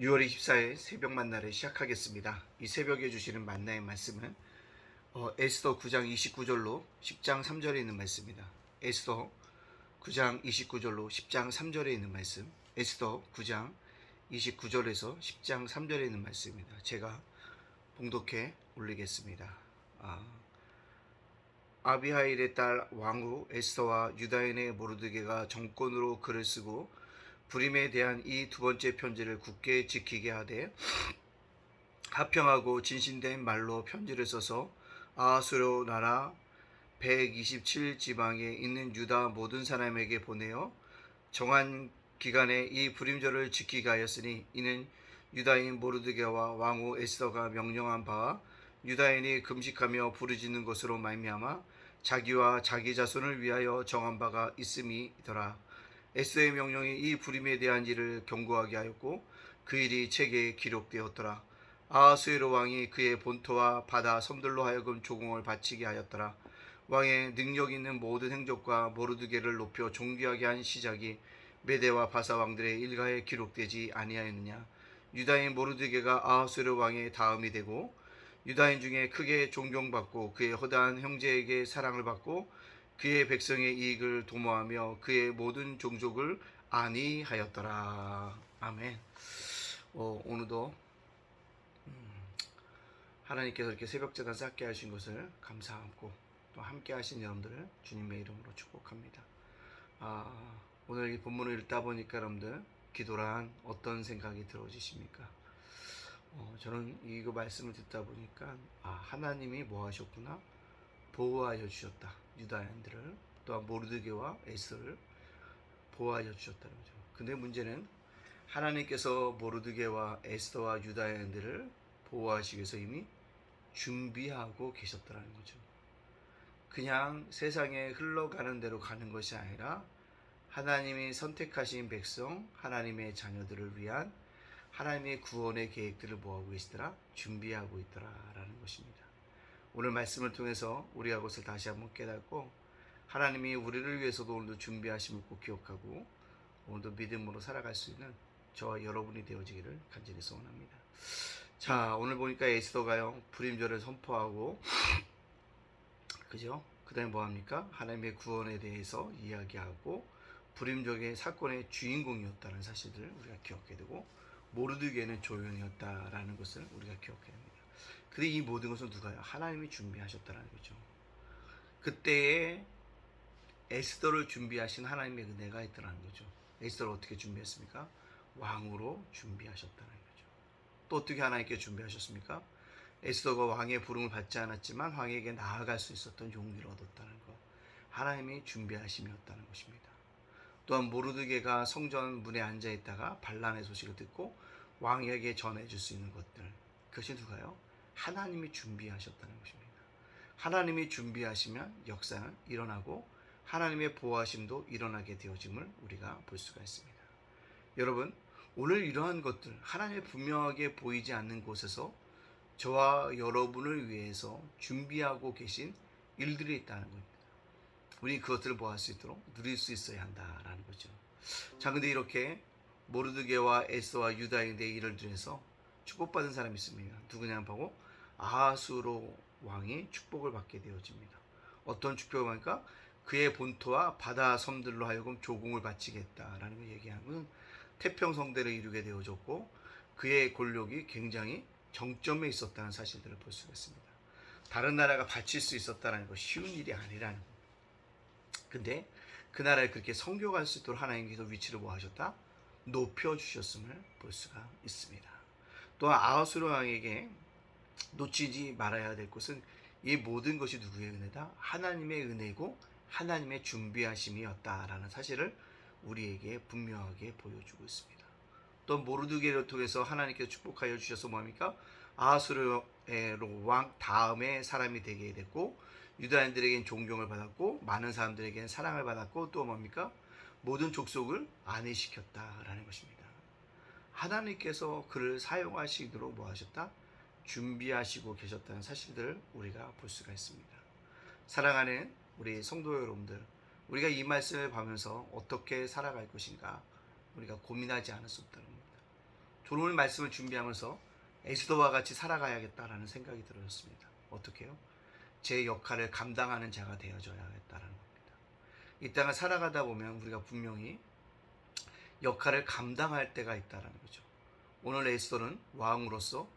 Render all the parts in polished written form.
6월 24일 새벽 만나를 시작하겠습니다. 이 새벽에 주시는 만나의 말씀은 에스더 9장 29절로 10장 3절에 있는 말씀입니다. 에스더 9장 29절로 10장 3절에 있는 말씀, 에스더 9장 29절에서 10장 3절에 있는 말씀입니다. 제가 봉독해 올리겠습니다. 아비하일의 딸 왕후 에스더와 유다인의 모르드게가 정권으로 글을 쓰고 불임에 대한 이 두 번째 편지를 굳게 지키게 하되 하평하고 진신된 말로 편지를 써서 아하수로 나라 127지방에 있는 유다 모든 사람에게 보내어 정한 기간에 이 불임절을 지키게 하였으니 이는 유다인 모르드게와 왕후 에스더가 명령한 바와 유다인이 금식하며 부르짖는 것으로 말미암아 자기와 자기 자손을 위하여 정한 바가 있음이더라. 에스더의 명령이 이 불임에 대한 일을 경고하게 하였고 그 일이 책에 기록되었더라. 아하수에로 왕이 그의 본토와 바다 섬들로 하여금 조공을 바치게 하였더라. 왕의 능력 있는 모든 행적과 모르드게를 높여 존귀하게 한 시작이 메대와 바사 왕들의 일가에 기록되지 아니하였느냐. 유다인 모르드게가 아하수에로 왕의 다음이 되고 유다인 중에 크게 존경받고 그의 허다한 형제에게 사랑을 받고 그의 백성의 이익을 도모하며 그의 모든 종족을 안위하였더라. 아멘. 오늘도 하나님께서 이렇게 새벽제단 쌓게 하신 것을 감사하고 또 함께 하신 여러분들을 주님의 이름으로 축복합니다. 오늘 이 본문을 읽다 보니까 여러분들 기도란 어떤 생각이 들어지십니까? 저는 이거 말씀을 듣다 보니까 하나님이 뭐 하셨구나? 보호하여 주셨다. 유다인들을 또한 모르드게와 에스더를 보호하여 주셨다는 거죠. 근데 문제는 하나님께서 모르드게와 에스더와 유다인들을 보호하시기 위해서 이미 준비하고 계셨다는 거죠. 그냥 세상에 흘러가는 대로 가는 것이 아니라 하나님이 선택하신 백성, 하나님의 자녀들을 위한 하나님의 구원의 계획들을 뭐하고 계시더라? 준비하고 있더라라는 것입니다. 오늘 말씀을 통해서 우리가 그것을 다시 한번 깨닫고 하나님이 우리를 위해서도 오늘도 준비하심을 꼭 기억하고 오늘도 믿음으로 살아갈 수 있는 저와 여러분이 되어지기를 간절히 소원합니다. 자, 오늘 보니까 에스더가요 불임절을 선포하고 그죠? 그 다음에 뭐합니까? 하나님의 구원에 대해서 이야기하고 불임절의 사건의 주인공이었다는 사실을 우리가 기억해야 되고 모르드게는 조연이었다라는 것을 우리가 기억해야 합니다. 근데 이 모든 것은 누가요? 하나님이 준비하셨다는 거죠. 그때에 에스더를 준비하신 하나님의 은혜가 있다는 거죠. 에스더를 어떻게 준비했습니까? 왕으로 준비하셨다는 거죠. 또 어떻게 하나님께 준비하셨습니까? 에스더가 왕의 부름을 받지 않았지만 왕에게 나아갈 수 있었던 용기를 얻었다는 것. 하나님이 준비하심이었다는 것입니다. 또한 모르드게가 성전 문에 앉아 있다가 반란의 소식을 듣고 왕에게 전해줄 수 있는 것들. 그것이 누가요? 하나님이 준비하셨다는 것입니다. 하나님이 준비하시면 역사는 일어나고 하나님의 보호하심도 일어나게 되어짐을 우리가 볼 수가 있습니다. 여러분, 오늘 이러한 것들 하나님의 분명하게 보이지 않는 곳에서 저와 여러분을 위해서 준비하고 계신 일들이 있다는 겁니다. 우리 그것들을 뭐 할 수 있도록 누릴 수 있어야 한다라는 거죠. 자, 근데 이렇게 모르드게와 에스더와 유다인의 일을 통해서 축복받은 사람이 있습니다. 누구냐 하고 아하수로 왕이 축복을 받게 되어집니다. 어떤 축복을 받으니까 그의 본토와 바다 섬들로 하여금 조공을 바치겠다라는 걸 얘기하는 것은 태평성대를 이루게 되어졌고 그의 권력이 굉장히 정점에 있었다는 사실들을 볼 수가 있습니다. 다른 나라가 바칠 수 있었다는 것 쉬운 일이 아니라는 것. 근데 그 나라를 그렇게 섬겨갈 수 있도록 하나님께서 위치를 뭐 하셨다? 높여주셨음을 볼 수가 있습니다. 또한 아하수르 왕에게 놓치지 말아야 될 것은 이 모든 것이 누구의 은혜다? 하나님의 은혜고 하나님의 준비하심이었다라는 사실을 우리에게 분명하게 보여주고 있습니다. 또 모르드게를 통해서 하나님께서 축복하여 주셔서 뭐합니까? 아하수르 왕 다음에 사람이 되게 됐고 유다인들에겐 존경을 받았고 많은 사람들에겐 사랑을 받았고 또 뭡니까? 모든 족속을 안위시켰다라는 것입니다. 하나님께서 그를 사용하시도록 뭐 하셨다? 준비하시고 계셨다는 사실들을 우리가 볼 수가 있습니다. 사랑하는 우리 성도 여러분들, 우리가 이 말씀을 보면서 어떻게 살아갈 것인가 우리가 고민하지 않을 수 없다는 겁니다. 저는 오늘 말씀을 준비하면서 에스더와 같이 살아가야겠다라는 생각이 들었습니다. 어떻게 해요? 제 역할을 감당하는 자가 되어줘야겠다라는 겁니다. 이 땅을 살아가다 보면 우리가 분명히 역할을 감당할 때가 있다라는 거죠. 오늘 에스더는 왕으로서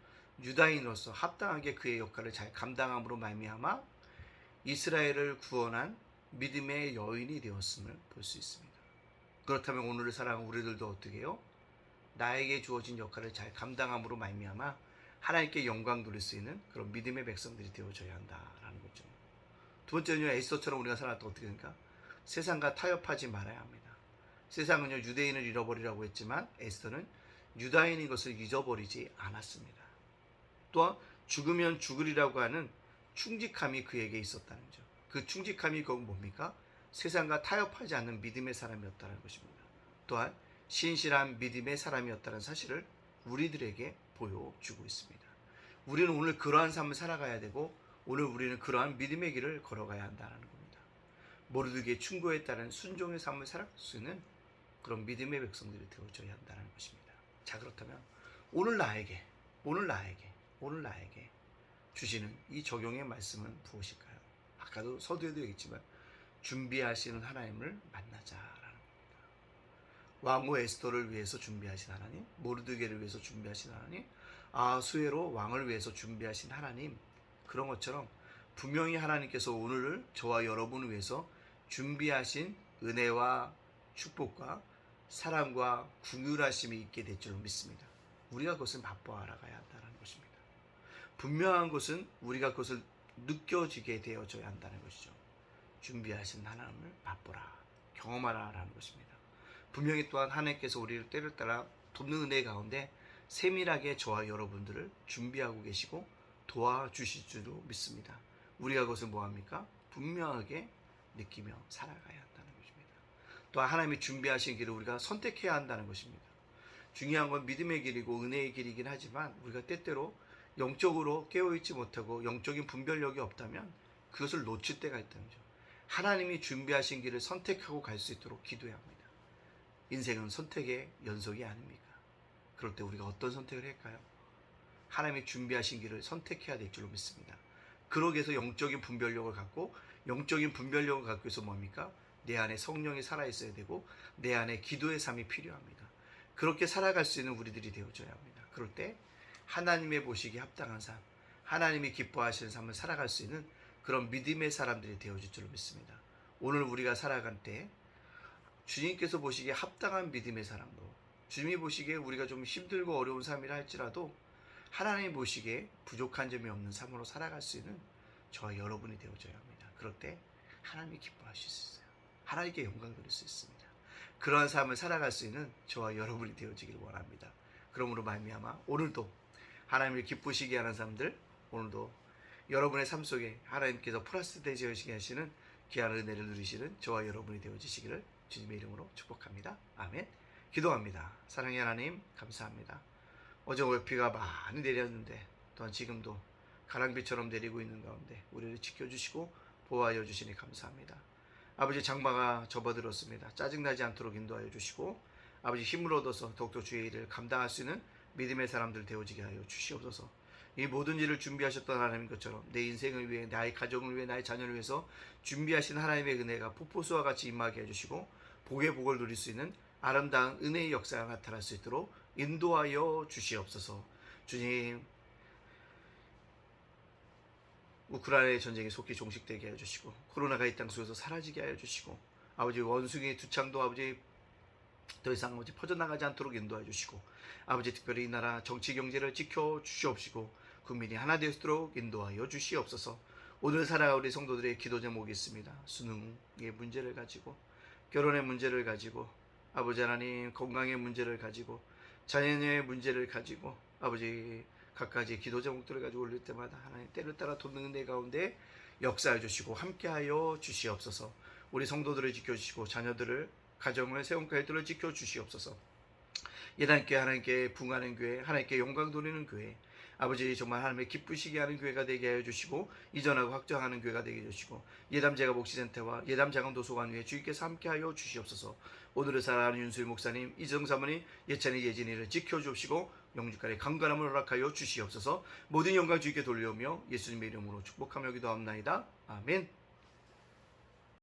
유다인으로서 합당하게 그의 역할을 잘 감당함으로 말미암아 이스라엘을 구원한 믿음의 여인이 되었음을 볼 수 있습니다. 그렇다면 오늘을 살아가는 우리들도 어떻게 해요? 나에게 주어진 역할을 잘 감당함으로 말미암아 하나님께 영광 돌릴 수 있는 그런 믿음의 백성들이 되어져야 한다라는 거죠. 두 번째는요, 에스더처럼 우리가 살아갈 때 어떻게 됩니까? 세상과 타협하지 말아야 합니다. 세상은요, 유대인을 잃어버리라고 했지만 에스더는 유다인인 것을 잊어버리지 않았습니다. 또한 죽으면 죽으리라고 하는 충직함이 그에게 있었다는 거죠. 그 충직함이 결국 뭡니까? 세상과 타협하지 않는 믿음의 사람이었다는 것입니다. 또한 신실한 믿음의 사람이었다는 사실을 우리들에게 보여주고 있습니다. 우리는 오늘 그러한 삶을 살아가야 되고 오늘 우리는 그러한 믿음의 길을 걸어가야 한다는 겁니다. 모르드게의 충고에 따른 순종의 삶을 살아갈 수 있는 그런 믿음의 백성들이 되어져야 한다는 것입니다. 자, 그렇다면 오늘 나에게 주시는 이 적용의 말씀은 무엇일까요? 아까도 서두에도 얘기했지만 준비하시는 하나님을 만나자라는 겁니다. 왕후 에스더를 위해서 준비하신 하나님, 모르드게를 위해서 준비하신 하나님, 아수에로 왕을 위해서 준비하신 하나님, 그런 것처럼 분명히 하나님께서 오늘을 저와 여러분을 위해서 준비하신 은혜와 축복과 사랑과 긍휼하심이 있게 될 줄 믿습니다. 우리가 그것을 맛보아 알아가야 한다는 것입니다. 분명한 것은 우리가 그것을 느껴지게 되어져야 한다는 것이죠. 준비하신 하나님을 맛보라, 경험하라라는 것입니다. 분명히 또한 하나님께서 우리를 때를 따라 돕는 은혜 가운데 세밀하게 저와 여러분들을 준비하고 계시고 도와주실 줄로 믿습니다. 우리가 그것을 뭐합니까? 분명하게 느끼며 살아가야 한다는 것입니다. 또한 하나님이 준비하신 길을 우리가 선택해야 한다는 것입니다. 중요한 건 믿음의 길이고 은혜의 길이긴 하지만 우리가 때때로 영적으로 깨어있지 못하고 영적인 분별력이 없다면 그것을 놓칠 때가 있다는 거죠. 하나님이 준비하신 길을 선택하고 갈 수 있도록 기도해야 합니다. 인생은 선택의 연속이 아닙니까? 그럴 때 우리가 어떤 선택을 할까요? 하나님이 준비하신 길을 선택해야 될 줄로 믿습니다. 그러기 위해서 영적인 분별력을 갖고 해서 뭡니까? 내 안에 성령이 살아있어야 되고 내 안에 기도의 삶이 필요합니다. 그렇게 살아갈 수 있는 우리들이 되어줘야 합니다. 그럴 때 하나님의 보시기에 합당한 삶, 하나님이 기뻐하시는 삶을 살아갈 수 있는 그런 믿음의 사람들이 되어줄 줄로 믿습니다. 오늘 우리가 살아갈 때 주님께서 보시기에 합당한 믿음의 사람도, 주님이 보시기에 우리가 좀 힘들고 어려운 삶이라 할지라도 하나님이 보시기에 부족한 점이 없는 삶으로 살아갈 수 있는 저와 여러분이 되어줘야 합니다. 그럴 때 하나님이 기뻐하실 수 있어요. 하나님께 영광 돌릴 수 있습니다. 그러한 삶을 살아갈 수 있는 저와 여러분이 되어지길 원합니다. 그러므로 말미암아 오늘도 하나님을 기쁘시게 하는 삶들, 오늘도 여러분의 삶 속에 하나님께서 플러스 되시게 하시는 귀한 은혜를 누리시는 저와 여러분이 되어지시기를 주님의 이름으로 축복합니다. 아멘. 기도합니다. 사랑의 하나님 감사합니다. 어제 비가 많이 내렸는데 또한 지금도 가랑비처럼 내리고 있는 가운데 우리를 지켜주시고 보호하여 주시니 감사합니다. 아버지, 장마가 접어들었습니다. 짜증나지 않도록 인도하여 주시고 아버지, 힘을 얻어서 더욱더 주의 일을 감당할 수 있는 믿음의 사람들 되어지게 하여 주시옵소서. 이 모든 일을 준비하셨던 하나님 것처럼 내 인생을 위해, 나의 가정을 위해, 나의 자녀를 위해서 준비하신 하나님의 은혜가 폭포수와 같이 임하게 해주시고 복의 복을 누릴 수 있는 아름다운 은혜의 역사가 나타날 수 있도록 인도하여 주시옵소서. 주님, 우크라이나의 전쟁이 속히 종식되게 해주시고 코로나가 이 땅 속에서 사라지게 하여 주시고 아버지, 원숭이의 두창도 아버지 더 이상 아버지 퍼져나가지 않도록 인도해 주시고 아버지, 특별히 이 나라 정치 경제를 지켜 주시옵시고 국민이 하나 되도록 인도하여 주시옵소서. 오늘 살아갈 우리 성도들의 기도 제목이 있습니다. 수능의 문제를 가지고, 결혼의 문제를 가지고, 아버지 하나님 건강의 문제를 가지고, 자녀의 문제를 가지고, 아버지 각가지 기도 제목들을 가지고 올릴 때마다 하나님 때를 따라 돕는 내 가운데 역사해 주시고 함께하여 주시옵소서. 우리 성도들을 지켜주시고 자녀들을, 가정을, 세운 가족들을 지켜주시옵소서. 예단교회, 하나님께 부응하는 교회, 하나님께 영광 돌리는 교회, 아버지 정말 하나님의 기쁘시게 하는 교회가 되게 하여 주시고 이전하고 확장하는 교회가 되게 해주시고 예담제가 목시센터와 예담자강도서관 위에 주님께서 함께하여 주시옵소서. 오늘을 사랑하는 윤수일 목사님, 이정 사모님, 예찬이 예진이를 지켜주옵시고 영주간의 강건함을 허락하여 주시옵소서. 모든 영광 주님께 돌려오며 예수님의 이름으로 축복하며 기도합나이다. 아멘.